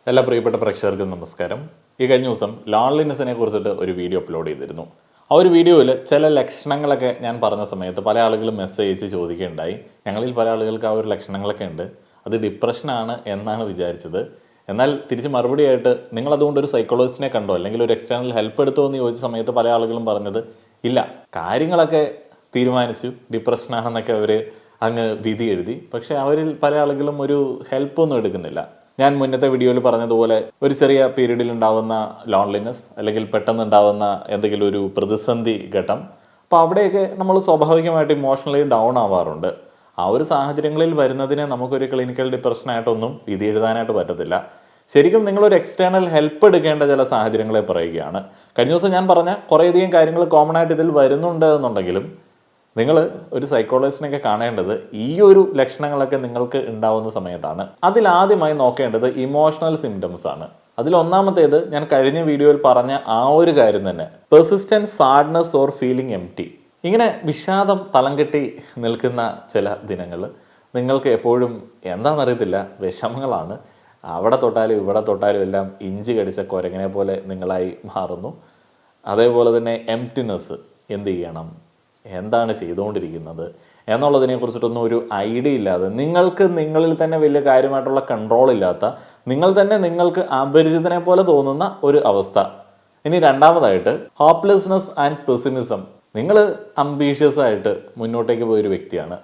എല്ലാ പ്രിയപ്പെട്ട പ്രേക്ഷകർക്കും നമസ്കാരം. ഈ കഴിഞ്ഞ ദിവസം ലോൺലിനെസ്സിനെ കുറിച്ചിട്ട് ഒരു വീഡിയോ അപ്ലോഡ് ചെയ്തിരുന്നു. ആ ഒരു വീഡിയോയിൽ ചില ലക്ഷണങ്ങളൊക്കെ ഞാൻ പറഞ്ഞ സമയത്ത് പല ആളുകളും മെസ്സേജ് അയച്ച് ചോദിക്കുകയുണ്ടായി. ഞങ്ങളിൽ പല ആളുകൾക്ക് ആ ഒരു ലക്ഷണങ്ങളൊക്കെ ഉണ്ട്, അത് ഡിപ്രഷനാണ് എന്നാണ് വിചാരിച്ചത്. എന്നാൽ തിരിച്ച് മറുപടിയായിട്ട് നിങ്ങളതുകൊണ്ട് ഒരു സൈക്കോളജിസ്റ്റിനെ കണ്ടോ അല്ലെങ്കിൽ ഒരു എക്സ്റ്റേണൽ ഹെൽപ്പ് എടുത്തോ എന്ന് ചോദിച്ച സമയത്ത് പല ആളുകളും പറഞ്ഞത് ഇല്ല, കാര്യങ്ങളൊക്കെ തീരുമാനിച്ചു, ഡിപ്രഷനാണെന്നൊക്കെ അവർ അങ്ങ് വിധി എഴുതി. പക്ഷേ അവരിൽ പല ആളുകളും ഒരു ഹെൽപ്പൊന്നും എടുക്കുന്നില്ല. ഞാൻ മുന്നത്തെ വീഡിയോയിൽ പറഞ്ഞതുപോലെ ഒരു ചെറിയ പീരീഡിൽ ഉണ്ടാവുന്ന ലോൺലിനെസ് അല്ലെങ്കിൽ പെട്ടെന്ന് ഉണ്ടാവുന്ന എന്തെങ്കിലും ഒരു പ്രതിസന്ധി ഘട്ടം, അപ്പോൾ അവിടെയൊക്കെ നമ്മൾ സ്വാഭാവികമായിട്ട് ഇമോഷണലി ഡൗൺ ആവാറുണ്ട്. ആ ഒരു സാഹചര്യങ്ങളിൽ വരുന്നതിനെ നമുക്കൊരു ക്ലിനിക്കൽ ഡിപ്രഷനായിട്ടൊന്നും വിധി എഴുതാനായിട്ട് പറ്റത്തില്ല. ശരിക്കും നിങ്ങളൊരു എക്സ്റ്റേണൽ ഹെൽപ്പ് എടുക്കേണ്ട ചില സാഹചര്യങ്ങളെ പറയുകയാണ്. കഴിഞ്ഞ ദിവസം ഞാൻ പറഞ്ഞ കുറേയധികം കാര്യങ്ങൾ കോമൺ ആയിട്ട് ഇതിൽ വരുന്നുണ്ട് എന്നുണ്ടെങ്കിലും നിങ്ങൾ ഒരു സൈക്കോളജിസ്റ്റിനൊക്കെ കാണേണ്ടത് ഈ ഒരു ലക്ഷണങ്ങളൊക്കെ നിങ്ങൾക്ക് ഉണ്ടാവുന്ന സമയത്താണ്. അതിലാദ്യമായി നോക്കേണ്ടത് ഇമോഷണൽ സിംറ്റംസ് ആണ്. അതിലൊന്നാമത്തേത് ഞാൻ കഴിഞ്ഞ വീഡിയോയിൽ പറഞ്ഞ ആ ഒരു കാര്യം തന്നെ, persistent sadness or feeling empty. ഇങ്ങനെ വിഷാദം തളം കെട്ടി നിൽക്കുന്ന ചില ദിനങ്ങൾ നിങ്ങൾക്ക് എപ്പോഴും എന്താണെന്നറിയത്തില്ല വിഷമങ്ങളാണ്. അവിടെ തൊട്ടാലും ഇവിടെ തൊട്ടാലും എല്ലാം ഇഞ്ചി കടിച്ച കുരങ്ങനെ പോലെ നിങ്ങളായി മാറുന്നു. അതേപോലെ തന്നെ എംപ്റ്റിനെസ്, എന്ത് ചെയ്യണം, എന്താണ് ചെയ്തുകൊണ്ടിരിക്കുന്നത് എന്നുള്ളതിനെ കുറിച്ചിട്ടൊന്നും ഒരു ഐഡിയ ഇല്ലാതെ, നിങ്ങൾക്ക് നിങ്ങളിൽ തന്നെ വലിയ കാര്യമായിട്ടുള്ള കൺട്രോൾ ഇല്ലാത്ത, നിങ്ങൾ തന്നെ നിങ്ങൾക്ക് അപരിചിതനെ പോലെ തോന്നുന്ന ഒരു അവസ്ഥ. ഇനി രണ്ടാമതായിട്ട് ഹോപ്പ്ലെസ്നെസ് ആൻഡ് പെസിമിസം. നിങ്ങൾ അംബീഷ്യസ് ആയിട്ട് മുന്നോട്ടേക്ക് പോയൊരു വ്യക്തിയാണ്,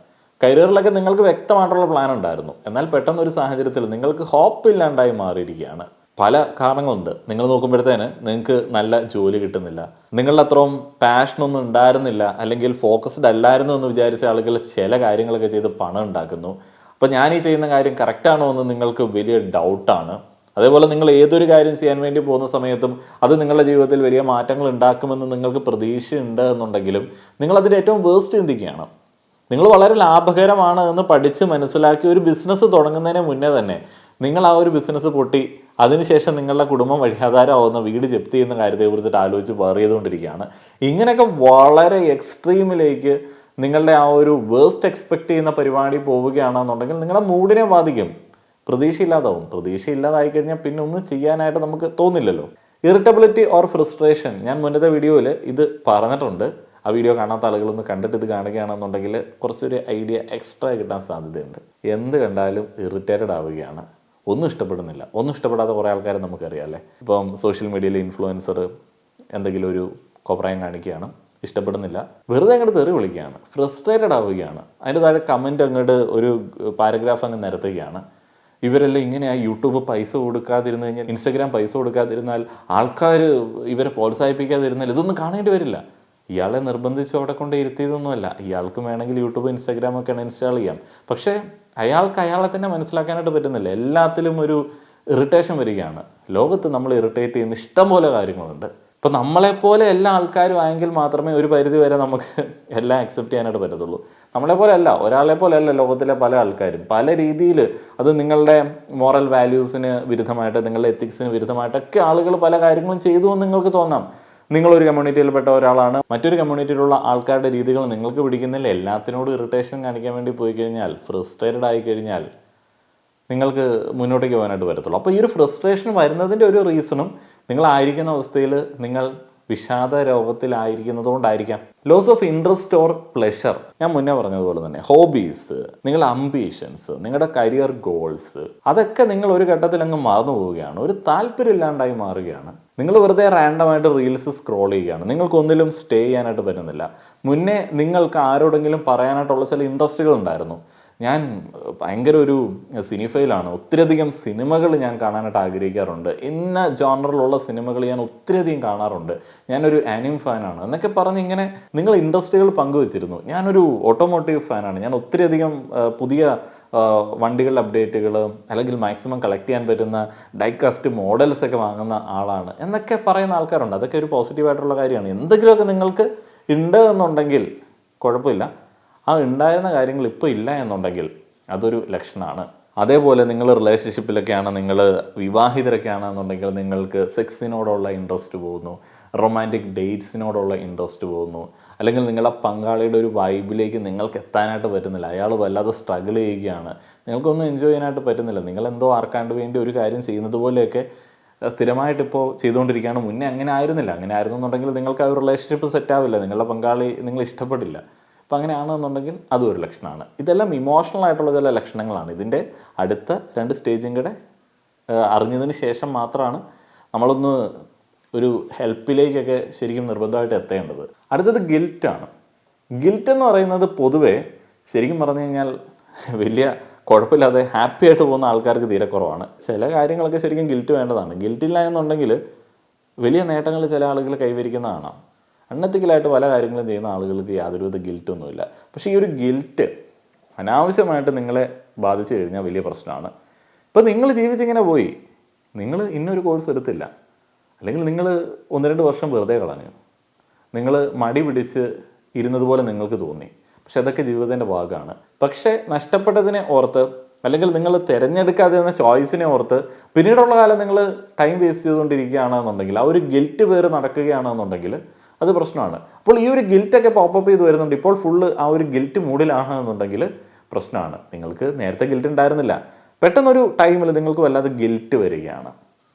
കരിയറിലൊക്കെ നിങ്ങൾക്ക് വ്യക്തമായിട്ടുള്ള പ്ലാൻ ഉണ്ടായിരുന്നു, എന്നാൽ പെട്ടെന്നൊരു സാഹചര്യത്തിൽ നിങ്ങൾക്ക് ഹോപ്പ് ഇല്ലാണ്ടായി മാറിയിരിക്കുകയാണ്. പല കാരണങ്ങളുണ്ട്. നിങ്ങൾ നോക്കുമ്പോഴത്തേന് നിങ്ങൾക്ക് നല്ല ജോലി കിട്ടുന്നില്ല, നിങ്ങളുടെ അത്രയും പാഷനൊന്നും ഉണ്ടായിരുന്നില്ല, അല്ലെങ്കിൽ ഫോക്കസ്ഡ് അല്ലായിരുന്നു എന്ന് വിചാരിച്ച ആളുകൾ ചില കാര്യങ്ങളൊക്കെ ചെയ്ത് പണം ഉണ്ടാക്കുന്നു. അപ്പോൾ ഞാൻ ഈ ചെയ്യുന്ന കാര്യം കറക്റ്റാണോ എന്ന് നിങ്ങൾക്ക് വലിയ ഡൗട്ടാണ്. അതേപോലെ നിങ്ങൾ ഏതൊരു കാര്യം ചെയ്യാൻ വേണ്ടി പോകുന്ന സമയത്തും അത് നിങ്ങളുടെ ജീവിതത്തിൽ വലിയ മാറ്റങ്ങൾ ഉണ്ടാക്കുമെന്ന് നിങ്ങൾക്ക് പ്രതീക്ഷയുണ്ട് എന്നുണ്ടെങ്കിലും നിങ്ങളതിൻ്റെ ഏറ്റവും വേസ്റ്റ് ചിന്തിക്കുകയാണ്. നിങ്ങൾ വളരെ ലാഭകരമാണ് എന്ന് പഠിച്ച് മനസ്സിലാക്കി ഒരു ബിസിനസ് തുടങ്ങുന്നതിന് മുന്നേ തന്നെ നിങ്ങൾ ആ ഒരു ബിസിനസ് പൊട്ടി അതിനുശേഷം നിങ്ങളുടെ കുടുംബം വഴിയാധാരമാവുന്ന, വീട് ജപ്തി ചെയ്യുന്ന കാര്യത്തെക്കുറിച്ചിട്ട് ആലോചിച്ച് പറയതുകൊണ്ടിരിക്കുകയാണ്. ഇങ്ങനെയൊക്കെ വളരെ എക്സ്ട്രീമിലേക്ക് നിങ്ങളുടെ ആ ഒരു വേസ്റ്റ് എക്സ്പെക്റ്റ് ചെയ്യുന്ന പരിപാടി പോവുകയാണെന്നുണ്ടെങ്കിൽ നിങ്ങളുടെ മൂഡിനെ ബാധിക്കും, പ്രതീക്ഷയില്ലാതാവും. പ്രതീക്ഷയില്ലാതായി കഴിഞ്ഞാൽ പിന്നെ ഒന്നും ചെയ്യാനായിട്ട് നമുക്ക് തോന്നില്ലല്ലോ. ഇറിറ്റബിലിറ്റി ഓർ ഫ്രസ്ട്രേഷൻ, ഞാൻ മുന്നത്തെ വീഡിയോയിൽ ഇത് പറഞ്ഞിട്ടുണ്ട്. ആ വീഡിയോ കാണാത്ത ആളുകളൊന്ന് കണ്ടിട്ട് ഇത് കാണുകയാണെന്നുണ്ടെങ്കിൽ കുറച്ചൊരു ഐഡിയ എക്സ്ട്രാ കിട്ടാൻ സാധ്യതയുണ്ട്. എന്ത് കണ്ടാലും ഇറിറ്റേറ്റഡ് ആവുകയാണ്, ഒന്നും ഇഷ്ടപ്പെടുന്നില്ല. ഒന്നും ഇഷ്ടപ്പെടാത്ത കുറേ ആൾക്കാരെ നമുക്കറിയാം അല്ലേ. ഇപ്പം സോഷ്യൽ മീഡിയയിൽ ഇൻഫ്ലുവൻസർ എന്തെങ്കിലും ഒരു കോപ്രായം കാണിക്കുകയാണ്, ഇഷ്ടപ്പെടുന്നില്ല, വെറുതെ അങ്ങോട്ട് തെറി വിളിക്കുകയാണ്, ഫ്രസ്ട്രേറ്റഡ് ആവുകയാണ്. അതിൻ്റെ താഴെ കമൻറ്റ് അങ്ങോട്ട് ഒരു പാരഗ്രാഫ് അങ്ങ് നിരത്തുകയാണ്. ഇവരെല്ലാം ഇങ്ങനെയാണ്, യൂട്യൂബ് പൈസ കൊടുക്കാതിരുന്നു കഴിഞ്ഞാൽ, ഇൻസ്റ്റഗ്രാം പൈസ കൊടുക്കാതിരുന്നാൽ, ആൾക്കാർ ഇവരെ പ്രോത്സാഹിപ്പിക്കാതിരുന്നാൽ ഇതൊന്നും കാണേണ്ടി വരില്ല. ഇയാളെ നിർബന്ധിച്ച് അവിടെ കൊണ്ട് ഇരുത്തിയതൊന്നുമല്ല. ഇയാൾക്ക് വേണമെങ്കിൽ യൂട്യൂബ് ഇൻസ്റ്റാഗ്രാം ഒക്കെ ഇൻസ്റ്റാൾ ചെയ്യാം. പക്ഷേ അയാൾക്ക് അയാളെ തന്നെ മനസ്സിലാക്കാനായിട്ട് പറ്റുന്നില്ല. എല്ലാത്തിലും ഒരു ഇറിറ്റേഷൻ വരികയാണ്. ലോകത്ത് നമ്മൾ ഇറിറ്റേറ്റ് ചെയ്യുന്ന ഇഷ്ടംപോലെ കാര്യങ്ങളുണ്ട്. ഇപ്പം നമ്മളെപ്പോലെ എല്ലാ ആൾക്കാരും ആയെങ്കിൽ മാത്രമേ ഒരു പരിധി വരെ നമുക്ക് എല്ലാം അക്സെപ്റ്റ് ചെയ്യാനായിട്ട് പറ്റത്തുള്ളൂ. നമ്മളെപ്പോലെ അല്ല, ഒരാളെ പോലെ അല്ല ലോകത്തിലെ പല ആൾക്കാരും. പല രീതിയിൽ അത് നിങ്ങളുടെ മോറൽ വാല്യൂസിന് വിരുദ്ധമായിട്ട്, നിങ്ങളുടെ എത്തിക്സിന് വിരുദ്ധമായിട്ടൊക്കെ ആളുകൾ പല കാര്യങ്ങളും ചെയ്തു എന്ന് നിങ്ങൾക്ക് തോന്നാം. നിങ്ങളൊരു കമ്മ്യൂണിറ്റിയിൽപ്പെട്ട ഒരാളാണ്, മറ്റൊരു കമ്മ്യൂണിറ്റിയിലുള്ള ആൾക്കാരുടെ രീതികൾ നിങ്ങൾക്ക് പിടിക്കുന്നില്ല. എല്ലാത്തിനോടും ഇറിറ്റേഷൻ കാണിക്കാൻ വേണ്ടി പോയി കഴിഞ്ഞാൽ, ഫ്രസ്ട്രേറ്റഡ് ആയി കഴിഞ്ഞാൽ നിങ്ങൾക്ക് മുന്നോട്ടേക്ക് പോകാനായിട്ട് വരത്തുള്ളൂ. അപ്പോൾ ഈ ഒരു ഫ്രസ്ട്രേഷൻ വരുന്നതിൻ്റെ ഒരു റീസണും നിങ്ങളായിരിക്കുന്ന അവസ്ഥയിൽ നിങ്ങൾ വിഷാദ രോഗത്തിലായിരിക്കുന്നതുകൊണ്ടായിരിക്കാം. Loss of interest or pleasure, ഞാൻ മുന്നേ പറഞ്ഞതുപോലെ തന്നെ ഹോബീസ്, നിങ്ങളുടെ അംബീഷൻസ്, നിങ്ങളുടെ കരിയർ ഗോൾസ്, അതൊക്കെ നിങ്ങൾ ഒരു ഘട്ടത്തിൽ അങ്ങ് മറന്നു പോവുകയാണ്, ഒരു താല്പര്യമില്ലാണ്ടായി മാറുകയാണ്. നിങ്ങൾ വെറുതെ റാൻഡമായിട്ട് റീൽസ് സ്ക്രോൾ ചെയ്യുകയാണ്, നിങ്ങൾക്കൊന്നിലും സ്റ്റേ ചെയ്യാനായിട്ട് പറ്റുന്നില്ല. മുന്നേ നിങ്ങൾക്ക് ആരോടെങ്കിലും പറയാനായിട്ടുള്ള ചില ഇൻട്രസ്റ്റുകൾ ഉണ്ടായിരുന്നു. ഞാൻ ഭയങ്കര ഒരു സിനിഫയിലാണ്, ഒത്തിരിയധികം സിനിമകൾ ഞാൻ കാണാനായിട്ട് ആഗ്രഹിക്കാറുണ്ട്, ഇന്ന ജോണറിലുള്ള സിനിമകൾ ഞാൻ ഒത്തിരിയധികം കാണാറുണ്ട്, ഞാനൊരു ആനിം ഫാനാണ് എന്നൊക്കെ പറഞ്ഞ് ഇങ്ങനെ നിങ്ങൾ ഇൻട്രസ്റ്റുകൾ പങ്കുവച്ചിരുന്നു. ഞാനൊരു ഓട്ടോമോട്ടീവ് ഫാനാണ്, ഞാൻ ഒത്തിരിയധികം പുതിയ വണ്ടികളുടെ അപ്ഡേറ്റുകൾ അല്ലെങ്കിൽ മാക്സിമം കളക്ട് ചെയ്യാൻ പറ്റുന്ന ഡൈകാസ്റ്റ് മോഡൽസ് ഒക്കെ വാങ്ങുന്ന ആളാണ് എന്നൊക്കെ പറയുന്ന ആൾക്കാരുണ്ട്. അതൊക്കെ ഒരു പോസിറ്റീവായിട്ടുള്ള കാര്യമാണ്. എന്തെങ്കിലുമൊക്കെ നിങ്ങൾക്ക് ഉണ്ട് എന്നുണ്ടെങ്കിൽ കുഴപ്പമില്ല. ആ ഉണ്ടായിരുന്ന കാര്യങ്ങൾ ഇപ്പോൾ ഇല്ല എന്നുണ്ടെങ്കിൽ അതൊരു ലക്ഷണമാണ്. അതേപോലെ നിങ്ങൾ റിലേഷൻഷിപ്പിലൊക്കെയാണ്, നിങ്ങൾ വിവാഹിതരൊക്കെയാണെന്നുണ്ടെങ്കിൽ നിങ്ങൾക്ക് സെക്സിനോടുള്ള ഇൻട്രസ്റ്റ് പോകുന്നു, റൊമാൻറ്റിക് ഡേറ്റ്സിനോടുള്ള ഇൻട്രസ്റ്റ് പോകുന്നു, അല്ലെങ്കിൽ നിങ്ങളുടെ പങ്കാളിയുടെ ഒരു വൈബിലേക്ക് നിങ്ങൾക്ക് എത്താനായിട്ട് പറ്റുന്നില്ല, അയാൾ വല്ലാതെ സ്ട്രഗിൾ ചെയ്യുകയാണ്, നിങ്ങൾക്കൊന്നും എൻജോയ് ചെയ്യാനായിട്ട് പറ്റുന്നില്ല, നിങ്ങളെന്തോ ആർക്കാണ്ട് വേണ്ടി ഒരു കാര്യം ചെയ്യുന്നത് പോലെയൊക്കെ സ്ഥിരമായിട്ടിപ്പോൾ ചെയ്തുകൊണ്ടിരിക്കുകയാണ്. മുന്നേ അങ്ങനെ ആയിരുന്നില്ല. അങ്ങനെ ആയിരുന്നെന്നുണ്ടെങ്കിൽ നിങ്ങൾക്ക് ആ ഒരു റിലേഷൻഷിപ്പ് സെറ്റ് ആവില്ല, നിങ്ങളുടെ പങ്കാളി നിങ്ങൾ ഇഷ്ടപ്പെടില്ല. അപ്പോൾ അങ്ങനെയാണെന്നുണ്ടെങ്കിൽ അതും ഒരു ലക്ഷണമാണ്. ഇതെല്ലാം ഇമോഷണൽ ആയിട്ടുള്ള ചില ലക്ഷണങ്ങളാണ്. ഇതിൻ്റെ അടുത്ത 2 സ്റ്റേജും കൂടെ അറിഞ്ഞതിന് ശേഷം മാത്രമാണ് നമ്മളൊന്ന് ഒരു ഹെൽപ്പിലേക്കൊക്കെ ശരിക്കും നിർബന്ധമായിട്ട് എത്തേണ്ടത്. അടുത്തത് ഗിൽറ്റാണ്. ഗിൽറ്റ് എന്ന് പറയുന്നത് പൊതുവേ ശരിക്കും പറഞ്ഞു കഴിഞ്ഞാൽ വലിയ കുഴപ്പമില്ലാതെ ഹാപ്പി ആയിട്ട് പോകുന്ന ആൾക്കാർക്ക് തീരെ കുറവാണ്. ചില കാര്യങ്ങളൊക്കെ ശരിക്കും ഗിൽറ്റ് വേണ്ടതാണ്. ഗിൽറ്റില്ല എന്നുണ്ടെങ്കിൽ വലിയ നേട്ടങ്ങൾ ചില ആളുകൾ കൈവരിക്കുന്നതാണ്. അൺഎത്തിക്കലായിട്ട് പല കാര്യങ്ങളും ചെയ്യുന്ന ആളുകൾക്ക് യാതൊരുവിധ ഗിൽറ്റൊന്നുമില്ല. പക്ഷേ ഈ ഒരു ഗിൽറ്റ് അനാവശ്യമായിട്ട് നിങ്ങളെ ബാധിച്ചു കഴിഞ്ഞാൽ വലിയ പ്രശ്നമാണ്. ഇപ്പോൾ നിങ്ങൾ ജീവിച്ചിങ്ങനെ പോയി, നിങ്ങൾ ഇന്നൊരു കോഴ്സ് എടുത്തില്ല, അല്ലെങ്കിൽ നിങ്ങൾ 1-2 വർഷം വെറുതെ കളഞ്ഞു, നിങ്ങൾ മടി പിടിച്ച് ഇരുന്നതുപോലെ നിങ്ങൾക്ക് തോന്നി. പക്ഷെ അതൊക്കെ ജീവിതത്തിൻ്റെ ഭാഗമാണ്. പക്ഷേ നഷ്ടപ്പെട്ടതിനെ ഓർത്ത്, അല്ലെങ്കിൽ നിങ്ങൾ തിരഞ്ഞെടുക്കാതെ എന്ന ചോയ്സിനെ ഓർത്ത് പിന്നീടുള്ള കാലം നിങ്ങൾ ടൈം വേസ്റ്റ് ചെയ്തുകൊണ്ടിരിക്കുകയാണെന്നുണ്ടെങ്കിൽ, ആ ഒരു ഗിൽറ്റ് പേര് നടക്കുകയാണെന്നുണ്ടെങ്കിൽ അത് പ്രശ്നമാണ്. അപ്പോൾ ഈ ഒരു ഗിൽറ്റൊക്കെ പോപ്പപ്പ് ചെയ്ത് വരുന്നുണ്ട്. ഇപ്പോൾ ഫുള്ള് ആ ഒരു ഗിൽറ്റ് മൂഡിലാണെന്നുണ്ടെങ്കിൽ പ്രശ്നമാണ്. നിങ്ങൾക്ക് നേരത്തെ ഗിൽറ്റ് ഉണ്ടായിരുന്നില്ല, പെട്ടെന്നൊരു ടൈമിൽ നിങ്ങൾക്ക് വല്ലാതെ ഗിൽറ്റ് വരികയാണ്.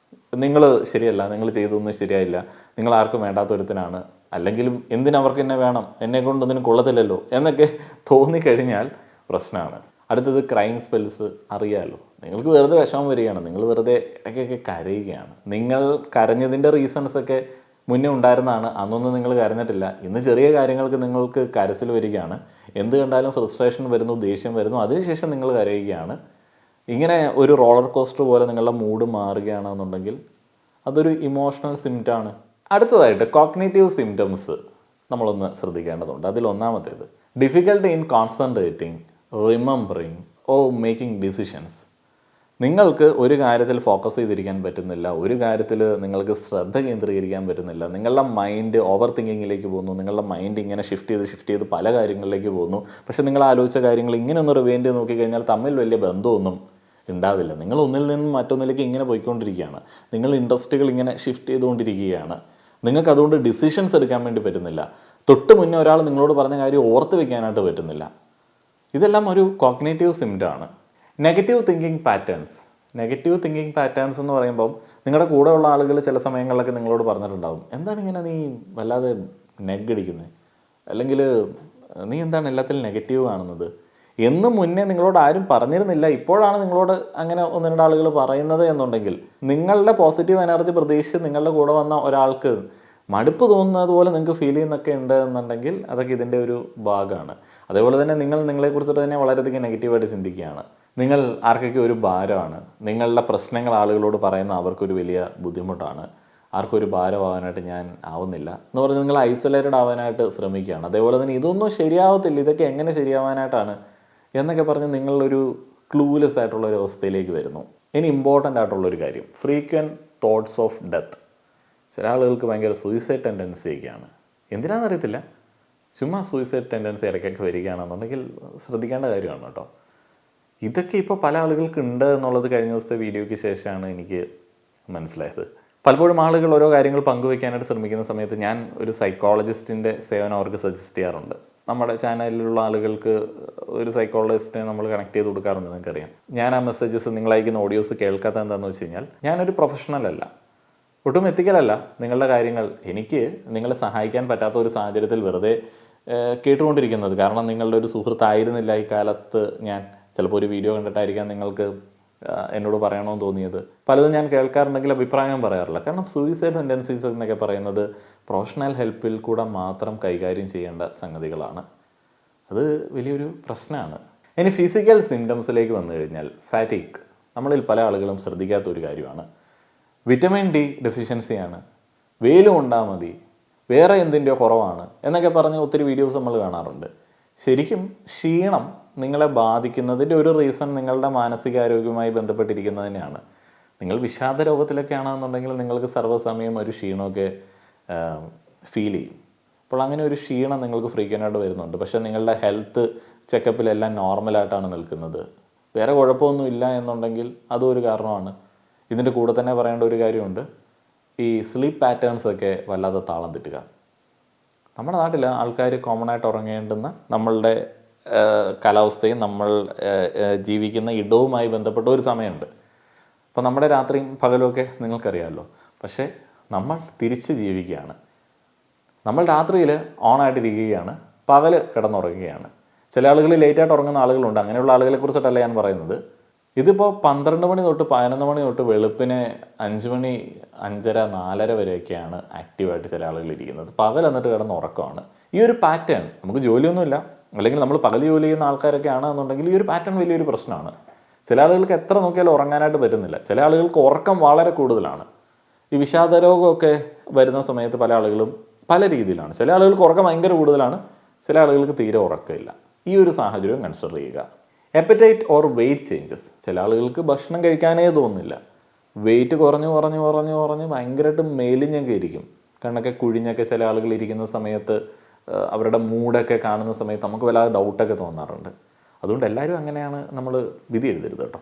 നിങ്ങൾ ശരിയല്ല, നിങ്ങൾ ചെയ്തൊന്നും ശരിയായില്ല, നിങ്ങൾ ആർക്കും വേണ്ടാത്തൊരുത്തനാണ്, അല്ലെങ്കിലും എന്തിനവർക്ക് എന്നെ വേണം, എന്നെ കൊണ്ടൊന്നിനും കൊള്ളത്തില്ലല്ലോ എന്നൊക്കെ തോന്നിക്കഴിഞ്ഞാൽ പ്രശ്നമാണ്. അടുത്തത് ക്രൈം സ്പെൽസ്. അറിയാമല്ലോ, നിങ്ങൾക്ക് വെറുതെ വിഷമം വരികയാണ്, നിങ്ങൾ വെറുതെ ഇടയ്ക്കൊക്കെ കരയുകയാണ്. നിങ്ങൾ കരഞ്ഞതിൻ്റെ റീസൺസൊക്കെ മുന്നേ ഉണ്ടായിരുന്നതാണ്, അന്നൊന്നും നിങ്ങൾ കരഞ്ഞിട്ടില്ല. ഇന്ന് ചെറിയ കാര്യങ്ങൾക്ക് നിങ്ങൾക്ക് കരച്ചിൽ വരികയാണ്, എന്ത് കണ്ടാലും ഫ്രസ്ട്രേഷൻ വരുന്നു, ദേഷ്യം വരുന്നു, അതിനുശേഷം നിങ്ങൾ കരയുകയാണ്. ഇങ്ങനെ ഒരു റോളർ കോസ്റ്റർ പോലെ നിങ്ങളുടെ മൂഡ് മാറുകയാണെന്നുണ്ടെങ്കിൽ അതൊരു ഇമോഷണൽ സിംറ്റമാണ്. അടുത്തതായിട്ട് കോഗ്നിറ്റീവ് സിംറ്റംസ് നമ്മളൊന്ന് ശ്രദ്ധിക്കേണ്ടതുണ്ട്. അതിലൊന്നാമത്തേത് difficulty in concentrating, remembering or making decisions. നിങ്ങൾക്ക് ഒരു കാര്യത്തിൽ ഫോക്കസ് ചെയ്തിരിക്കാൻ പറ്റുന്നില്ല, ഒരു കാര്യത്തിൽ നിങ്ങൾക്ക് ശ്രദ്ധ കേന്ദ്രീകരിക്കാൻ പറ്റുന്നില്ല, നിങ്ങളുടെ മൈൻഡ് ഓവർ തിങ്കിങ്ങിലേക്ക് പോകുന്നു, നിങ്ങളുടെ മൈൻഡ് ഇങ്ങനെ ഷിഫ്റ്റ് ചെയ്ത് പല കാര്യങ്ങളിലേക്ക് പോകുന്നു. പക്ഷേ നിങ്ങൾ ആലോചിച്ച കാര്യങ്ങൾ ഇങ്ങനെ ഒന്ന് റിവൈൻഡ് ചെയ്ത് നോക്കിക്കഴിഞ്ഞാൽ തമ്മിൽ വലിയ ബന്ധമൊന്നും ഉണ്ടാവില്ല. നിങ്ങൾ ഒന്നിൽ നിന്നും മറ്റൊന്നിലേക്ക് ഇങ്ങനെ പോയിക്കൊണ്ടിരിക്കുകയാണ്, നിങ്ങൾ ഇൻട്രസ്റ്റുകൾ ഇങ്ങനെ ഷിഫ്റ്റ് ചെയ്തുകൊണ്ടിരിക്കുകയാണ്. നിങ്ങൾക്ക് അതുകൊണ്ട് ഡിസിഷൻസ് എടുക്കാൻ വേണ്ടി പറ്റുന്നില്ല, തൊട്ട് മുന്നേ ഒരാൾ നിങ്ങളോട് പറഞ്ഞ കാര്യം ഓർത്ത് വെക്കാനായിട്ട് പറ്റുന്നില്ല. ഇതെല്ലാം ഒരു കോഗ്നിറ്റീവ് സിംറ്റമാണ്. Negative thinking patterns. Negative thinking patterns എന്ന് പറയുമ്പം നിങ്ങളുടെ കൂടെയുള്ള ആളുകൾ ചില സമയങ്ങളിലൊക്കെ നിങ്ങളോട് പറഞ്ഞിട്ടുണ്ടാവും, എന്താണ് ഇങ്ങനെ നീ വല്ലാതെ നെഗടിക്കുന്നത്, അല്ലെങ്കിൽ നീ എന്താണ് എല്ലാത്തിലും നെഗറ്റീവ് കാണുന്നത് എന്ന് മുന്നേ നിങ്ങളോട് ആരും പറഞ്ഞിരുന്നില്ല, ഇപ്പോഴാണ് നിങ്ങളോട് അങ്ങനെ 1-2 ആളുകൾ പറയുന്നത് എന്നുണ്ടെങ്കിൽ, നിങ്ങളുടെ പോസിറ്റീവ് എനർജി പ്രതീക്ഷിച്ച് നിങ്ങളുടെ കൂടെ വന്ന ഒരാൾക്ക് മടുപ്പ് തോന്നുന്നത് പോലെ നിങ്ങൾക്ക് ഫീൽ ചെയ്യുന്നൊക്കെ ഉണ്ട് എന്നുണ്ടെങ്കിൽ അതൊക്കെ ഇതിൻ്റെ ഒരു ഭാഗമാണ്. അതേപോലെ തന്നെ നിങ്ങൾ നിങ്ങളെക്കുറിച്ചിട്ട് തന്നെ വളരെയധികം നെഗറ്റീവായിട്ട് ചിന്തിക്കുകയാണ്, നിങ്ങൾ ആർക്കൊക്കെ ഒരു ഭാരമാണ്, നിങ്ങളുടെ പ്രശ്നങ്ങൾ ആളുകളോട് പറയുന്ന അവർക്കൊരു വലിയ ബുദ്ധിമുട്ടാണ്, ആർക്കൊരു ഭാരമാവാനായിട്ട് ഞാൻ ആവുന്നില്ല എന്ന് പറഞ്ഞ് നിങ്ങൾ ഐസൊലേറ്റഡ് ആവാനായിട്ട് ശ്രമിക്കുകയാണ്. അതേപോലെ തന്നെ ഇതൊന്നും ശരിയാവത്തില്ല, ഇതൊക്കെ എങ്ങനെ ശരിയാവാനായിട്ടാണ് എന്നൊക്കെ പറഞ്ഞ് നിങ്ങളൊരു ക്ലൂലെസ് ആയിട്ടുള്ള ഒരു അവസ്ഥയിലേക്ക് വരുന്നു. ഇനി ഇമ്പോർട്ടൻ്റ് ആയിട്ടുള്ളൊരു കാര്യം, ഫ്രീക്വൻറ്റ് തോട്ട്സ് ഓഫ് ഡെത്ത്. ചില ആളുകൾക്ക് ഭയങ്കര സൂയിസൈഡ് ടെൻഡൻസിയൊക്കെയാണ്. എന്തിനാണെന്നറിയത്തില്ല, ചുമ്മാ സൂയിസൈഡ് ടെൻഡൻസി ഇടയ്ക്കൊക്കെ വരികയാണെന്നുണ്ടെങ്കിൽ ശ്രദ്ധിക്കേണ്ട കാര്യമാണ് കേട്ടോ. ഇതൊക്കെ ഇപ്പോൾ പല ആളുകൾക്ക് ഉണ്ട് എന്നുള്ളത് കഴിഞ്ഞ ദിവസത്തെ വീഡിയോയ്ക്ക് ശേഷമാണ് എനിക്ക് മനസ്സിലായത്. പലപ്പോഴും ആളുകൾ ഓരോ കാര്യങ്ങൾ പങ്കുവയ്ക്കാനായിട്ട് ശ്രമിക്കുന്ന സമയത്ത് ഞാൻ ഒരു സൈക്കോളജിസ്റ്റിൻ്റെ സേവനം അവർക്ക് സജസ്റ്റ് ചെയ്യാറുണ്ട്. നമ്മുടെ ചാനലിലുള്ള ആളുകൾക്ക് ഒരു സൈക്കോളജിസ്റ്റിനെ നമ്മൾ കണക്ട് ചെയ്ത് കൊടുക്കാറുണ്ട്, നിങ്ങൾക്കറിയാം. ഞാൻ ആ മെസ്സേജസ് നിങ്ങളയക്കുന്ന ഓഡിയോസ് കേൾക്കാത്ത എന്താണെന്ന് വെച്ച് കഴിഞ്ഞാൽ, ഞാനൊരു പ്രൊഫഷണൽ അല്ല, ഒട്ടും എത്തിക്കലല്ല. നിങ്ങളുടെ കാര്യങ്ങൾ എനിക്ക് നിങ്ങളെ സഹായിക്കാൻ പറ്റാത്ത ഒരു സാഹചര്യത്തിൽ വെറുതെ കേട്ടുകൊണ്ടിരിക്കുന്നത്. കാരണം നിങ്ങളുടെ ഒരു സുഹൃത്തായിരുന്നില്ല ഈ കാലത്ത് ഞാൻ. ചിലപ്പോൾ ഒരു വീഡിയോ കണ്ടിട്ടായിരിക്കാം നിങ്ങൾക്ക് എന്നോട് പറയണമെന്ന് തോന്നിയത്. പലതും ഞാൻ കേൾക്കാറുണ്ടെങ്കിൽ അഭിപ്രായം പറയാറില്ല. കാരണം സൂയിസൈഡ് ടെൻഡൻസീസ് എന്നൊക്കെ പറയുന്നത് പ്രൊഫഷണൽ ഹെൽപ്പിൽ കൂടെ മാത്രം കൈകാര്യം ചെയ്യേണ്ട സംഗതികളാണ്. അത് വലിയൊരു പ്രശ്നമാണ്. ഇനി ഫിസിക്കൽ സിംറ്റംസിലേക്ക് വന്നു കഴിഞ്ഞാൽ, ഫാറ്റിക് നമ്മളിൽ പല ആളുകളും ശ്രദ്ധിക്കാത്ത ഒരു കാര്യമാണ്. വിറ്റമിൻ ഡി ഡെഫിഷ്യൻസിയാണ്, വെയിൽ കൊണ്ടാൽ മതി, വേറെ എന്തിൻ്റെയോ കുറവാണ് എന്നൊക്കെ പറഞ്ഞ് ഒത്തിരി വീഡിയോസ് നമ്മൾ കാണാറുണ്ട്. ശരിക്കും ക്ഷീണം നിങ്ങളെ ബാധിക്കുന്നതിൻ്റെ ഒരു റീസൺ നിങ്ങളുടെ മാനസികാരോഗ്യവുമായി ബന്ധപ്പെട്ടിരിക്കുന്നത് തന്നെയാണ്. നിങ്ങൾ വിഷാദ രോഗത്തിലൊക്കെ ആണെന്നുണ്ടെങ്കിൽ നിങ്ങൾക്ക് സർവ്വസമയം ഒരു ക്ഷീണമൊക്കെ ഫീൽ ചെയ്യും. അപ്പോൾ അങ്ങനെ ഒരു ക്ഷീണം നിങ്ങൾക്ക് ഫ്രീക്വൻ്റായിട്ട് വരുന്നുണ്ട്. പക്ഷേ നിങ്ങളുടെ ഹെൽത്ത് ചെക്കപ്പിലെല്ലാം നോർമലായിട്ടാണ് നിൽക്കുന്നത്, വേറെ കുഴപ്പമൊന്നും ഇല്ല എന്നുണ്ടെങ്കിൽ അതും ഒരു കാരണമാണ്. ഇതിൻ്റെ കൂടെ തന്നെ പറയേണ്ട ഒരു കാര്യമുണ്ട്, ഈ സ്ലീപ്പ് പാറ്റേൺസൊക്കെ വല്ലാതെ താളം തെറ്റുക. നമ്മുടെ നാട്ടിൽ ആൾക്കാർ കോമൺ ആയിട്ട് ഉറങ്ങേണ്ടുന്ന നമ്മളുടെ കാലാവസ്ഥയും നമ്മൾ ജീവിക്കുന്ന ഇടവുമായി ബന്ധപ്പെട്ട ഒരു സമയമുണ്ട്. അപ്പോൾ നമ്മുടെ രാത്രിയും പകലുമൊക്കെ നിങ്ങൾക്കറിയാമല്ലോ. പക്ഷേ നമ്മൾ തിരിച്ച് ജീവിക്കുകയാണ്. നമ്മൾ രാത്രിയിൽ ഓണായിട്ടിരിക്കുകയാണ്, പകൽ കിടന്നുറങ്ങുകയാണ്. ചില ആളുകൾ ലേറ്റായിട്ട് ഉറങ്ങുന്ന ആളുകളുണ്ട്. അങ്ങനെയുള്ള ആളുകളെ കുറിച്ചിട്ടല്ല ഞാൻ പറയുന്നത്. ഇതിപ്പോൾ 12 മണി തൊട്ട് 11 മണി തൊട്ട് വെളുപ്പിനെ 5 മണി 5:30 4:30 വരെയൊക്കെയാണ് ആക്റ്റീവായിട്ട് ചില ആളുകൾ ഇരിക്കുന്നത്. പകൽ എന്നിട്ട് കിടന്ന് ഉറക്കമാണ്. ഈ ഒരു പാറ്റേൺ, നമുക്ക് ജോലിയൊന്നുമില്ല, അല്ലെങ്കിൽ നമ്മൾ പകൽ ജോലി ചെയ്യുന്ന ആൾക്കാരൊക്കെ ആണെന്നുണ്ടെങ്കിൽ ഈ ഒരു പാറ്റേൺ വലിയൊരു പ്രശ്നമാണ്. ചില ആളുകൾക്ക് എത്ര നോക്കിയാലും ഉറങ്ങാനായിട്ട് പറ്റുന്നില്ല. ചില ആളുകൾക്ക് ഉറക്കം വളരെ കൂടുതലാണ്. ഈ വിഷാദ രോഗമൊക്കെ വരുന്ന സമയത്ത് പല ആളുകളും പല രീതിയിലാണ്. ചില ആളുകൾക്ക് ഉറക്കം ഭയങ്കര കൂടുതലാണ്, ചില ആളുകൾക്ക് തീരെ ഉറക്കമില്ല. ഈ ഒരു സാഹചര്യം കൺസിഡർ ചെയ്യുക. Apatite or wait changes. ചില ആളുകൾക്ക് ഭക്ഷണം കഴിക്കാനേ തോന്നുന്നില്ല. വെയിറ്റ് കുറഞ്ഞ് ഭയങ്കരമായിട്ട് മെലിഞ്ഞൊക്കെ ഇരിക്കും. കണ്ണൊക്കെ കുഴിഞ്ഞൊക്കെ ചില ആളുകൾ ഇരിക്കുന്ന സമയത്ത് അവരുടെ മൂഡൊക്കെ കാണുന്ന സമയത്ത് നമുക്ക് വല്ലാതെ ഡൗട്ടൊക്കെ തോന്നാറുണ്ട്. അതുകൊണ്ട് എല്ലാവരും അങ്ങനെയാണ് നമ്മൾ വിധി എഴുതരുത് കേട്ടോ.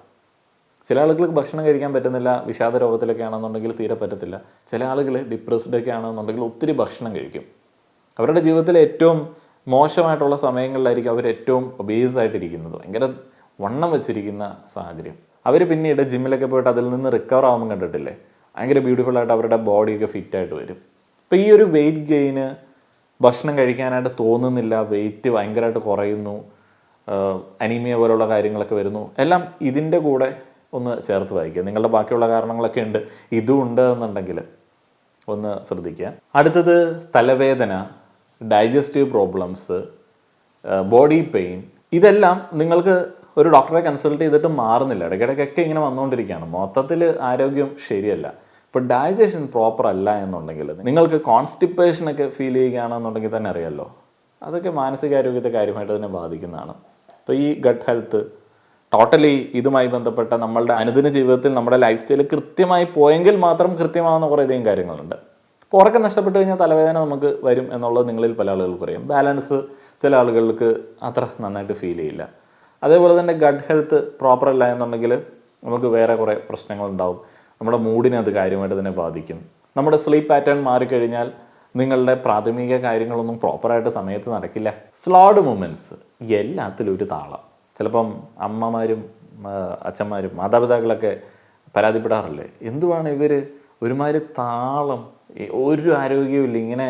ചില ആളുകൾക്ക് ഭക്ഷണം കഴിക്കാൻ പറ്റുന്നില്ല, വിഷാദ രോഗത്തിലൊക്കെ ആണെന്നുണ്ടെങ്കിൽ തീരെ പറ്റത്തില്ല. ചില ആളുകൾ ഡിപ്രസ്ഡൊക്കെ ആണെന്നുണ്ടെങ്കിൽ ഒത്തിരി ഭക്ഷണം കഴിക്കും. അവരുടെ ജീവിതത്തിലെ ഏറ്റവും മോശമായിട്ടുള്ള സമയങ്ങളിലായിരിക്കും അവർ ഏറ്റവും ഒബേസായിട്ടിരിക്കുന്നത്, ഭയങ്കര വണ്ണം വെച്ചിരിക്കുന്ന സാഹചര്യം. അവർ പിന്നീട് ജിമ്മിലൊക്കെ പോയിട്ട് അതിൽ നിന്ന് റിക്കവർ ആവുമ്പോൾ കണ്ടിട്ടില്ലേ, ഭയങ്കര ബ്യൂട്ടിഫുള്ളായിട്ട് അവരുടെ ബോഡിയൊക്കെ ഫിറ്റായിട്ട് വരും. അപ്പോൾ ഈ ഒരു വെയിറ്റ് ഗെയിന്, ഭക്ഷണം കഴിക്കാനായിട്ട് തോന്നുന്നില്ല, വെയിറ്റ് ഭയങ്കരമായിട്ട് കുറയുന്നു, അനീമിയ പോലുള്ള കാര്യങ്ങളൊക്കെ വരുന്നു, എല്ലാം ഇതിൻ്റെ കൂടെ ഒന്ന് ചേർത്ത് വായിക്കുക. നിങ്ങളുടെ ബാക്കിയുള്ള കാരണങ്ങളൊക്കെ ഉണ്ട്, ഇതും ഉണ്ട് എന്നുണ്ടെങ്കിൽ ഒന്ന് ശ്രദ്ധിക്കുക. അടുത്തത് തലവേദന, ഡൈജസ്റ്റീവ് പ്രോബ്ലംസ്, ബോഡി പെയിൻ. ഇതെല്ലാം നിങ്ങൾക്ക് ഒരു ഡോക്ടറെ കൺസൾട്ട് ചെയ്തിട്ട് മാറുന്നില്ല, ഇടയ്ക്കിടയ്ക്കൊക്കെ ഇങ്ങനെ വന്നുകൊണ്ടിരിക്കുകയാണ്. മൊത്തത്തിൽ ആരോഗ്യം ശരിയല്ല. ഇപ്പോൾ ഡൈജഷൻ പ്രോപ്പർ അല്ല എന്നുണ്ടെങ്കിൽ, നിങ്ങൾക്ക് കോൺസ്റ്റിപ്പേഷനൊക്കെ ഫീൽ ചെയ്യുകയാണെന്നുണ്ടെങ്കിൽ തന്നെ അറിയാമല്ലോ, അതൊക്കെ മാനസികാരോഗ്യത്തെ കാര്യമായിട്ട് തന്നെ ബാധിക്കുന്നതാണ്. അപ്പോൾ ഈ ഗട്ട് ഹെൽത്ത് ടോട്ടലി ഇതുമായി ബന്ധപ്പെട്ട നമ്മളുടെ അനുദിന ജീവിതത്തിൽ നമ്മുടെ ലൈഫ് സ്റ്റൈൽ കൃത്യമായി പോയെങ്കിൽ മാത്രം കൃത്യമാകുന്ന കുറേയധികം കാര്യങ്ങളുണ്ട്. അപ്പോൾ ഉറക്കം നഷ്ടപ്പെട്ട് കഴിഞ്ഞാൽ തലവേദന നമുക്ക് വരും എന്നുള്ളത് നിങ്ങളിൽ പല ആളുകൾക്ക് അറിയാം. ബാലൻസ് ചില ആളുകൾക്ക് അത്ര നന്നായിട്ട് ഫീൽ ചെയ്യില്ല. അതേപോലെ തന്നെ ഗട്ട് ഹെൽത്ത് പ്രോപ്പർ അല്ല എന്നുണ്ടെങ്കിൽ നമുക്ക് വേറെ കുറേ പ്രശ്നങ്ങളുണ്ടാവും. നമ്മുടെ മൂഡിനെ അത് കാര്യമായിട്ട് തന്നെ ബാധിക്കും. നമ്മുടെ സ്ലീപ്പ് പാറ്റേൺ മാറിക്കഴിഞ്ഞാൽ നിങ്ങളുടെ പ്രാഥമിക കാര്യങ്ങളൊന്നും പ്രോപ്പറായിട്ട് സമയത്ത് നടക്കില്ല. സ്ലോഡ് മൂവ്മെൻറ്റ്സ്, എല്ലാത്തിലും ഒരു താളം. ചിലപ്പം അമ്മമാരും അച്ഛന്മാരും മാതാപിതാക്കളൊക്കെ പരാതിപ്പെടാറില്ലേ, എന്തുവാണ് ഇവർ ഒരുമാതിരി താളം, ഒരു ആരോഗ്യവും ഇല്ല, ഇങ്ങനെ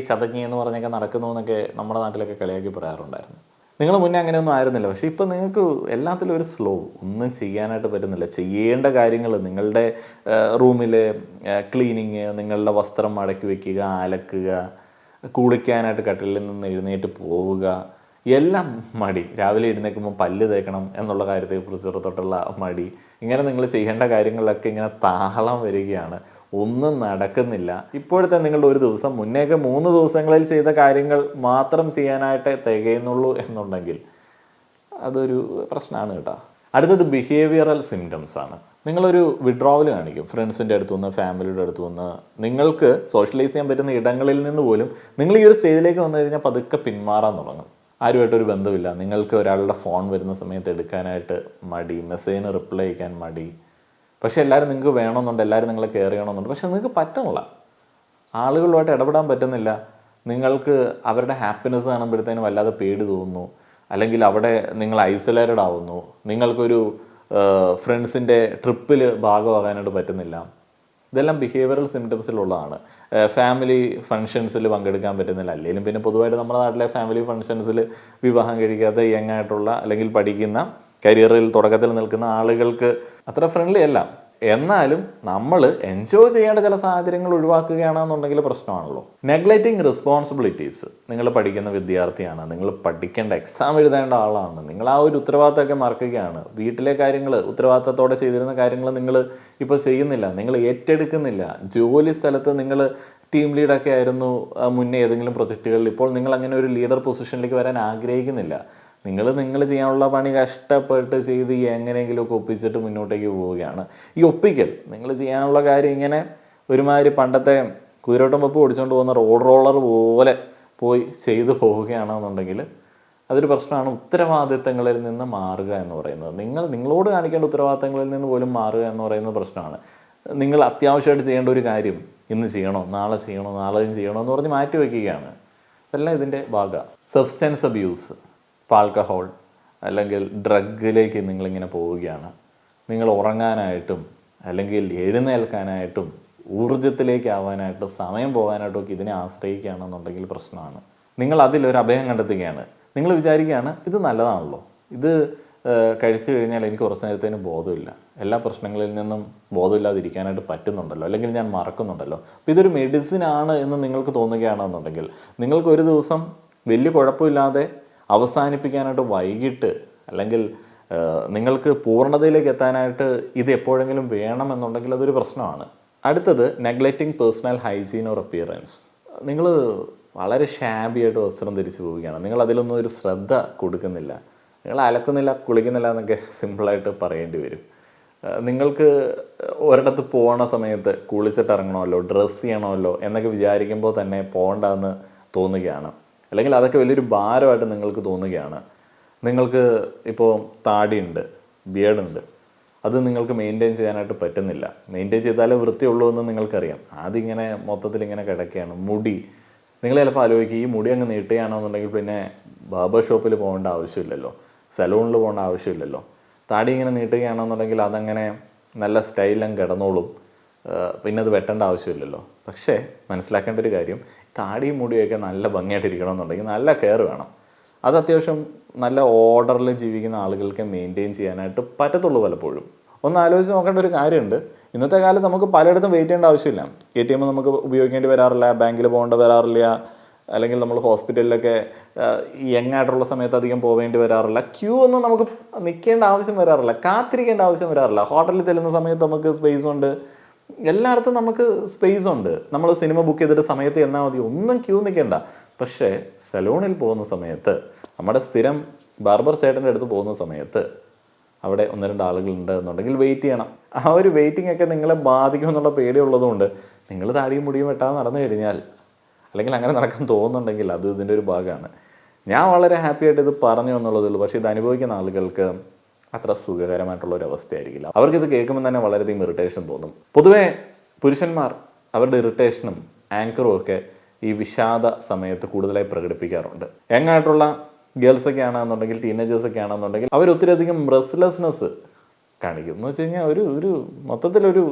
ചതങ്ങി എന്ന് പറഞ്ഞൊക്കെ നടക്കുന്നു എന്നൊക്കെ നമ്മുടെ നാട്ടിലൊക്കെ കളിയാക്കി പറയാറുണ്ടായിരുന്നു. നിങ്ങൾ മുന്നേ അങ്ങനെയൊന്നും ആയിരുന്നില്ല. പക്ഷേ ഇപ്പം നിങ്ങൾക്ക് എല്ലാത്തിലും ഒരു സ്ലോ, ഒന്നും ചെയ്യാനായിട്ട് പറ്റുന്നില്ല. ചെയ്യേണ്ട കാര്യങ്ങൾ, നിങ്ങളുടെ റൂമിലെ ക്ലീനിങ്, നിങ്ങളുടെ വസ്ത്രം മടക്കി വയ്ക്കുക, അലക്കുക, കുളിക്കാനായിട്ട് കട്ടിലിൽ നിന്ന് എഴുന്നേറ്റ് പോവുക, എല്ലാം മടി. രാവിലെ എഴുന്നേൽക്കുമ്പോൾ പല്ല് തേക്കണം എന്നുള്ള കാര്യത്തെക്കുറിച്ച് തൊട്ടുള്ള മടി. ഇങ്ങനെ നിങ്ങൾ ചെയ്യേണ്ട കാര്യങ്ങളിലൊക്കെ ഇങ്ങനെ താളം വരികയാണ്, ഒന്നും നടക്കുന്നില്ല. ഇപ്പോഴത്തെ നിങ്ങളുടെ ഒരു ദിവസം മുന്നേക്ക് 3 ദിവസങ്ങളിൽ ചെയ്ത കാര്യങ്ങൾ മാത്രം ചെയ്യാനായിട്ട് തികയുന്നുള്ളൂ എന്നുണ്ടെങ്കിൽ അതൊരു പ്രശ്നമാണ് കേട്ടോ. അടുത്തത് ബിഹേവിയറൽ സിംറ്റംസ് ആണ്. നിങ്ങളൊരു വിഡ്രോവൽ കാണിക്കും ഫ്രണ്ട്സിൻ്റെ അടുത്തുനിന്ന്, ഫാമിലിയുടെ അടുത്തുനിന്ന്. നിങ്ങൾക്ക് സോഷ്യലൈസ് ചെയ്യാൻ പറ്റുന്ന ഇടങ്ങളിൽ നിന്ന് പോലും നിങ്ങൾ ഈ ഒരു സ്റ്റേജിലേക്ക് വന്നു കഴിഞ്ഞാൽ പതുക്കെ പിന്മാറാൻ തുടങ്ങും. ആരുമായിട്ടൊരു ബന്ധമില്ല. നിങ്ങൾക്ക് ഒരാളുടെ ഫോൺ വരുന്ന സമയത്ത് എടുക്കാനായിട്ട് മടി, മെസ്സേജിന് റിപ്ലൈ ചെയ്യാൻ മടി. പക്ഷേ എല്ലാവരും നിങ്ങൾക്ക് വേണമെന്നുണ്ട്, എല്ലാവരും നിങ്ങളെ കെയർ ചെയ്യണമെന്നുണ്ട്. പക്ഷെ നിങ്ങൾക്ക് പറ്റണില്ല, ആളുകളുമായിട്ട് ഇടപെടാൻ പറ്റുന്നില്ല. നിങ്ങൾക്ക് അവരുടെ ഹാപ്പിനെസ് കാണുമ്പോഴത്തേനും വല്ലാതെ പേടി തോന്നുന്നു, അല്ലെങ്കിൽ അവിടെ നിങ്ങൾ ഐസൊലേറ്റഡ് ആവുന്നു. നിങ്ങൾക്കൊരു ഫ്രണ്ട്സിൻ്റെ ട്രിപ്പിൽ ഭാഗമാകാനായിട്ട് പറ്റുന്നില്ല. ഇതെല്ലാം ബിഹേവിയറൽ സിംറ്റംസിലുള്ളതാണ്. ഫാമിലി ഫങ്ഷൻസിൽ പങ്കെടുക്കാൻ പറ്റുന്നില്ല. അല്ലെങ്കിലും പിന്നെ പൊതുവായിട്ട് നമ്മുടെ നാട്ടിലെ ഫാമിലി ഫങ്ഷൻസിൽ വിവാഹം കഴിക്കാത്ത യങ് ആയിട്ടുള്ള അല്ലെങ്കിൽ പഠിക്കുന്ന കരിയറിൽ തുടക്കത്തിൽ നിൽക്കുന്ന ആളുകൾക്ക് അത്ര ഫ്രണ്ട്ലി അല്ല. എന്നാലും നമ്മൾ എൻജോയ് ചെയ്യേണ്ട ചില സാഹചര്യങ്ങൾ ഒഴിവാക്കുകയാണെന്നുണ്ടെങ്കിൽ പ്രശ്നമാണല്ലോ. Neglecting responsibilities. നിങ്ങൾ പഠിക്കുന്ന വിദ്യാർത്ഥിയാണ്, നിങ്ങൾ പഠിക്കേണ്ട എക്സാം എഴുതേണ്ട ആളാണ്, നിങ്ങൾ ആ ഒരു ഉത്തരവാദിത്തമൊക്കെ മറക്കുകയാണ്. വീട്ടിലെ കാര്യങ്ങൾ, ഉത്തരവാദിത്തത്തോടെ ചെയ്തിരുന്ന കാര്യങ്ങൾ നിങ്ങൾ ഇപ്പോൾ ചെയ്യുന്നില്ല, നിങ്ങൾ ഏറ്റെടുക്കുന്നില്ല. ജോലി സ്ഥലത്ത് നിങ്ങൾ ടീം ലീഡൊക്കെ ആയിരുന്നു മുന്നേ ഏതെങ്കിലും പ്രൊജക്റ്റുകളിൽ, ഇപ്പോൾ നിങ്ങൾ അങ്ങനെ ഒരു ലീഡർ പൊസിഷനിലേക്ക് വരാൻ ആഗ്രഹിക്കുന്നില്ല. നിങ്ങൾ ചെയ്യാനുള്ള പണി കഷ്ടപ്പെട്ട് ചെയ്ത് എങ്ങനെയെങ്കിലുമൊക്കെ ഒപ്പിച്ചിട്ട് മുന്നോട്ടേക്ക് പോവുകയാണ്. ഈ ഒപ്പിക്കൽ, നിങ്ങൾ ചെയ്യാനുള്ള കാര്യം ഇങ്ങനെ ഒരുമാതിരി പണ്ടത്തെ കുതിരോട്ടം വെപ്പ് ഓടിച്ചുകൊണ്ട് പോകുന്ന റോഡ് റോളർ പോലെ പോയി ചെയ്തു പോവുകയാണെന്നുണ്ടെങ്കിൽ അതൊരു പ്രശ്നമാണ്. ഉത്തരവാദിത്തങ്ങളിൽ നിന്ന് മാറുക എന്ന് പറയുന്നത്, നിങ്ങളോട് കാണിക്കേണ്ട ഉത്തരവാദിത്തങ്ങളിൽ നിന്ന് പോലും മാറുക എന്ന് പറയുന്നത് പ്രശ്നമാണ്. നിങ്ങൾ അത്യാവശ്യമായിട്ട് ചെയ്യേണ്ട ഒരു കാര്യം ഇന്ന് ചെയ്യണോ, നാളെ ചെയ്യണോ, നാളെയും ചെയ്യണോ എന്ന് പറഞ്ഞ് മാറ്റി വയ്ക്കുകയാണ്. എല്ലാം ഇതിൻ്റെ ഭാഗമാണ്. സബ്സ്റ്റൻസ് അബ്യൂസ്, ഇപ്പോൾ ആൽക്കഹോൾ അല്ലെങ്കിൽ ഡ്രഗിലേക്ക് നിങ്ങളിങ്ങനെ പോവുകയാണ്. നിങ്ങൾ ഉറങ്ങാനായിട്ടും അല്ലെങ്കിൽ എഴുന്നേൽക്കാനായിട്ടും ഊർജ്ജത്തിലേക്കാവാനായിട്ടും സമയം പോകാനായിട്ടും ഒക്കെ ഇതിനെ ആശ്രയിക്കുകയാണെന്നുണ്ടെങ്കിൽ പ്രശ്നമാണ്. നിങ്ങൾ അതിലൊരു അഭയം കണ്ടെത്തുകയാണ്. നിങ്ങൾ വിചാരിക്കുകയാണ് ഇത് നല്ലതാണല്ലോ, ഇത് കഴിച്ചു കഴിഞ്ഞാൽ എനിക്ക് കുറച്ച് നേരത്തേന് ബോധമില്ല, എല്ലാ പ്രശ്നങ്ങളിൽ നിന്നും ബോധമില്ലാതിരിക്കാനായിട്ട് പറ്റുന്നുണ്ടല്ലോ, അല്ലെങ്കിൽ ഞാൻ മറക്കുന്നുണ്ടല്ലോ, അപ്പോൾ ഇതൊരു മെഡിസിനാണ് എന്ന് നിങ്ങൾക്ക് തോന്നുകയാണെന്നുണ്ടെങ്കിൽ നിങ്ങൾക്ക് ഒരു ദിവസം വലിയ കുഴപ്പമില്ലാതെ അവസാനിപ്പിക്കാനായിട്ട് വൈകിട്ട് അല്ലെങ്കിൽ നിങ്ങൾക്ക് പൂർണ്ണതയിലേക്ക് എത്താനായിട്ട് ഇത് എപ്പോഴെങ്കിലും വേണമെന്നുണ്ടെങ്കിൽ അതൊരു പ്രശ്നമാണ്. അടുത്തത് neglecting personal hygiene or appearance. നിങ്ങൾ വളരെ ഷാബിയായിട്ട് വസ്ത്രം ധരിച്ചു പോവുകയാണ്, നിങ്ങൾ അതിലൊന്നും ഒരു ശ്രദ്ധ കൊടുക്കുന്നില്ല, നിങ്ങൾ അലക്കുന്നില്ല കുളിക്കുന്നില്ല എന്നൊക്കെ സിമ്പിളായിട്ട് പറയേണ്ടി വരും. നിങ്ങൾക്ക് ഒരിടത്ത് പോകണ സമയത്ത് കുളിച്ചിട്ട് ഇറങ്ങണമല്ലോ, ഡ്രസ്സ് ചെയ്യണമല്ലോ എന്നൊക്കെ വിചാരിക്കുമ്പോൾ തന്നെ പോകണ്ടെന്ന് തോന്നുകയാണ്, അല്ലെങ്കിൽ അതൊക്കെ വലിയൊരു ഭാരമായിട്ട് നിങ്ങൾക്ക് തോന്നുകയാണ്. നിങ്ങൾക്ക് ഇപ്പോൾ താടിയുണ്ട്, ബിയർഡുണ്ട്, അത് നിങ്ങൾക്ക് മെയിൻറ്റെയിൻ ചെയ്യാനായിട്ട് പറ്റുന്നില്ല. മെയിൻറ്റെയിൻ ചെയ്താലേ വൃത്തിയുള്ളൂ എന്ന് നിങ്ങൾക്കറിയാം. അതിങ്ങനെ മൊത്തത്തിൽ ഇങ്ങനെ കിടക്കുകയാണ്. മുടി, നിങ്ങൾ ചിലപ്പോൾ ആലോചിക്കും ഈ മുടി അങ്ങ് നീട്ടുകയാണെന്നുണ്ടെങ്കിൽ പിന്നെ ബാർബർ ഷോപ്പിൽ പോകേണ്ട ആവശ്യമില്ലല്ലോ, സലൂണിൽ പോകേണ്ട ആവശ്യമില്ലല്ലോ. താടി ഇങ്ങനെ നീട്ടുകയാണെന്നുണ്ടെങ്കിൽ അതങ്ങനെ നല്ല സ്റ്റൈലും കിടന്നോളും, പിന്നെ അത് വെട്ടേണ്ട ആവശ്യമില്ലല്ലോ. പക്ഷേ മനസ്സിലാക്കേണ്ട ഒരു കാര്യം, താടിയും മുടിയൊക്കെ നല്ല ഭംഗിയായിട്ടിരിക്കണമെന്നുണ്ടെങ്കിൽ നല്ല കെയർ വേണം. അത് അത്യാവശ്യം നല്ല ഓർഡറിൽ ജീവിക്കുന്ന ആളുകൾക്ക് മെയിൻറ്റെയിൻ ചെയ്യാനായിട്ട് പറ്റത്തുള്ളൂ. പലപ്പോഴും ഒന്ന് ആലോചിച്ച് നോക്കേണ്ട ഒരു കാര്യമുണ്ട്. ഇന്നത്തെ കാലത്ത് നമുക്ക് പലയിടത്തും വെയിറ്റ് ചെയ്യേണ്ട ആവശ്യമില്ല. ATM നമുക്ക് ഉപയോഗിക്കേണ്ടി വരാറില്ല, ബാങ്കിൽ പോകേണ്ട വരാറില്ല, അല്ലെങ്കിൽ നമ്മൾ ഹോസ്പിറ്റലിലൊക്കെ യങ്ങായിട്ടുള്ള സമയത്ത് അധികം പോവേണ്ടി വരാറില്ല. ക്യൂ ഒന്നും നമുക്ക് നിൽക്കേണ്ട ആവശ്യം വരാറില്ല, കാത്തിരിക്കേണ്ട ആവശ്യം വരാറില്ല. ഹോട്ടലിൽ ചെല്ലുന്ന സമയത്ത് നമുക്ക് സ്പേസ് ഉണ്ട്, എല്ലായിടത്തും നമുക്ക് സ്പേസ് ഉണ്ട്. നമ്മൾ സിനിമ ബുക്ക് ചെയ്തിട്ട് സമയത്ത് എന്നാൽ മതി, ഒന്നും ക്യൂ നിൽക്കേണ്ട. പക്ഷേ സലൂണിൽ പോകുന്ന സമയത്ത്, നമ്മുടെ സ്ഥിരം ബാർബർ ചേട്ടൻ്റെ അടുത്ത് പോകുന്ന സമയത്ത് അവിടെ 1-2 ആളുകളുണ്ട് എന്നുണ്ടെങ്കിൽ വെയിറ്റ് ചെയ്യണം. ആ ഒരു വെയിറ്റിംഗ് ഒക്കെ നിങ്ങളെ ബാധിക്കുമെന്നുള്ള പേടിയുള്ളതുകൊണ്ട് നിങ്ങൾ താടിയും മുടിയും വെട്ടാതെ നടന്നു കഴിഞ്ഞാൽ, അല്ലെങ്കിൽ അങ്ങനെ നടക്കാൻ തോന്നുന്നുണ്ടെങ്കിൽ അത് ഇതിൻ്റെ ഒരു ഭാഗമാണ്. ഞാൻ വളരെ ഹാപ്പി ആയിട്ട് ഇത് പറഞ്ഞു എന്നുള്ളതേ ഉള്ളൂ. പക്ഷേ ഇത് അനുഭവിക്കുന്ന ആളുകൾക്ക് അത്ര സുഖകരമായിട്ടുള്ളൊരു അവസ്ഥയായിരിക്കില്ല. അവർക്കിത് കേൾക്കുമ്പോൾ തന്നെ വളരെയധികം ഇറിറ്റേഷൻ തോന്നും. പൊതുവേ പുരുഷന്മാർ അവരുടെ ഇറിറ്റേഷനും ആങ്കറും ഒക്കെ ഈ വിഷാദ സമയത്ത് കൂടുതലായി പ്രകടിപ്പിക്കാറുണ്ട്. യങ്ങായിട്ടുള്ള ഗേൾസൊക്കെ ആണെന്നുണ്ടെങ്കിൽ, ടീനേജേഴ്സൊക്കെ ആണെന്നുണ്ടെങ്കിൽ അവർ ഒത്തിരിയധികം റെസ്റ്റ്ലെസ്നെസ് കാണിക്കും. എന്ന് വെച്ച് കഴിഞ്ഞാൽ ഒരു മൊത്തത്തിലൊരു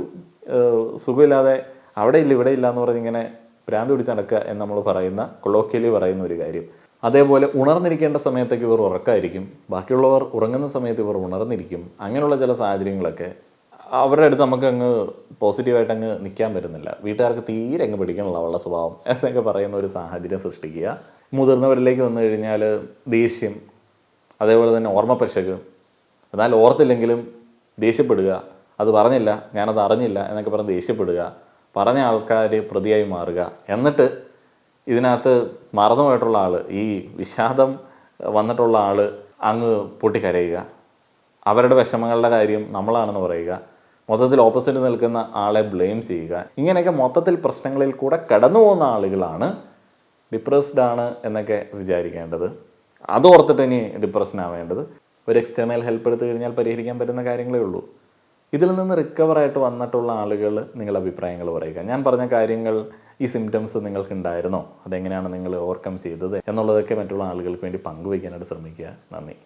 സുഖമില്ലാതെ അവിടെ ഇല്ല ഇവിടെ ഇല്ല എന്ന് പറഞ്ഞ് ഇങ്ങനെ ഭ്രാന്ത് പിടിച്ച് നടക്കുക എന്ന് നമ്മൾ പറയുന്ന, കൊളോക്കിയലി പറയുന്ന ഒരു കാര്യം. അതേപോലെ ഉണർന്നിരിക്കേണ്ട സമയത്തൊക്കെ ഇവർ ഉറക്കമായിരിക്കും, ബാക്കിയുള്ളവർ ഉറങ്ങുന്ന സമയത്ത് ഇവർ ഉണർന്നിരിക്കും. അങ്ങനെയുള്ള ചില സാഹചര്യങ്ങളൊക്കെ അവരുടെ അടുത്ത് നമുക്ക് അങ്ങ് പോസിറ്റീവായിട്ട് അങ്ങ് നിൽക്കാൻ പറ്റുന്നില്ല. വീട്ടുകാർക്ക് തീരെ അങ്ങ് പിടിക്കണമല്ലോ അവളുടെ സ്വഭാവം എന്നൊക്കെ പറയുന്ന ഒരു സാഹചര്യം സൃഷ്ടിക്കുക. മുതിർന്നവരിലേക്ക് വന്നു കഴിഞ്ഞാൽ ദേഷ്യം, അതേപോലെ തന്നെ ഓർമ്മപ്പശക്, എന്നാൽ ഓർത്തില്ലെങ്കിലും ദേഷ്യപ്പെടുക, അത് പറഞ്ഞില്ല ഞാനത് അറിഞ്ഞില്ല എന്നൊക്കെ പറഞ്ഞ് ദേഷ്യപ്പെടുക, പറഞ്ഞ ആൾക്കാർ പ്രതിയായി മാറുക, എന്നിട്ട് ഇതിനകത്ത് മറന്നുപോയിട്ടുള്ള ആൾ, ഈ വിഷാദം വന്നിട്ടുള്ള ആൾ അങ്ങ് പൊട്ടിക്കരയുക, അവരുടെ വിഷമങ്ങളുടെ കാര്യം നമ്മളാണെന്ന് പറയുക, മൊത്തത്തിൽ ഓപ്പോസിറ്റ് നിൽക്കുന്ന ആളെ ബ്ലെയിം ചെയ്യുക. ഇങ്ങനെയൊക്കെ മൊത്തത്തിൽ പ്രശ്നങ്ങളിൽ കൂടെ കടന്നു പോകുന്ന ആളുകളാണ് ഡിപ്രസ്ഡ് ആണ് എന്നൊക്കെ വിചാരിക്കേണ്ടത്. അത് ഓർത്തിട്ട് ഇനി ഡിപ്രഷൻ ആവേണ്ടത്. ഒരു എക്സ്റ്റേണൽ ഹെൽപ്പ് എടുത്തു കഴിഞ്ഞാൽ പരിഹരിക്കാൻ പറ്റുന്ന കാര്യങ്ങളേ ഉള്ളൂ. ഇതിൽ നിന്ന് റിക്കവറായിട്ട് വന്നിട്ടുള്ള ആളുകൾ നിങ്ങളുടെ അഭിപ്രായങ്ങൾ പറയുക. ഞാൻ പറഞ്ഞ കാര്യങ്ങൾ, ഈ സിംറ്റംസ് നിങ്ങൾക്ക് ഉണ്ടായിരുന്നോ, അതെങ്ങനെയാണ് നിങ്ങൾ ഓവർകം ചെയ്തത് എന്നുള്ളതൊക്കെ മറ്റുള്ള ആളുകൾക്ക് വേണ്ടി പങ്കുവയ്ക്കാനായിട്ട് ശ്രമിക്കുക. നന്ദി.